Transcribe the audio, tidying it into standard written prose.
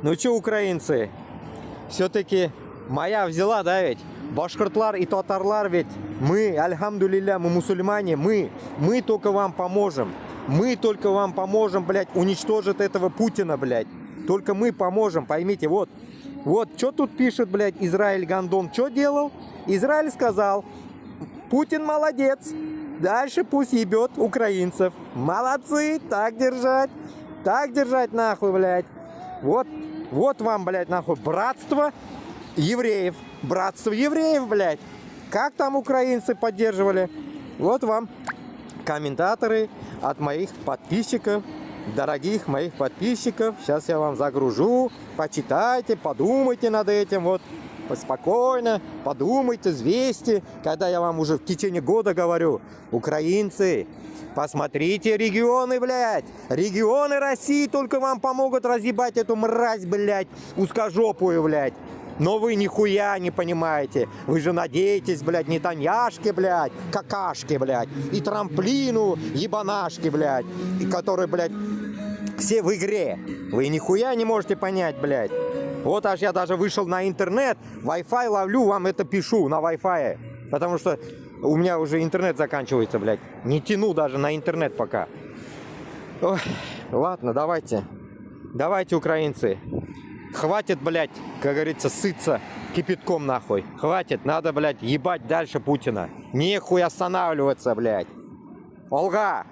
Ну что, украинцы, все-таки моя взяла, да ведь? Башкортлар и татарлар ведь мы, альхамдулилля, мы мусульмане, мы только вам поможем. Мы только вам поможем, блядь, уничтожить этого Путина, блядь. Только мы поможем, поймите, вот. Вот, что тут пишет, блядь, Израиль Гондон, что делал? Израиль сказал, Путин молодец, дальше пусть ебет украинцев. Молодцы, так держать нахуй, блядь. Вот вам, блядь, нахуй, братство евреев, блядь. Как там украинцы поддерживали? Вот вам комментаторы от моих подписчиков, дорогих моих подписчиков. Сейчас я вам загружу, почитайте, подумайте над этим, вот, спокойно, подумайте, взвесьте, когда я вам уже в течение года говорю, украинцы, посмотрите регионы, блядь, регионы России только вам помогут разъебать эту мразь, блядь, узкожопую, блядь. Но вы нихуя не понимаете. Вы же надеетесь, блядь, нетаньяшки, блядь, какашки, блядь, и трамплину, ебанашки, блядь, и которые, блядь, все в игре. Вы нихуя не можете понять, блядь. Вот аж я даже вышел на интернет, Wi-Fi ловлю, вам это пишу на Wi-Fi. Потому что у меня уже интернет заканчивается, блядь. Не тяну даже на интернет пока. Ой, ладно, давайте. Давайте, украинцы. Хватит, блядь, как говорится, сыться кипятком, нахуй. Хватит, надо, блядь, ебать дальше Путина. Нехуй останавливаться, блядь. Олга!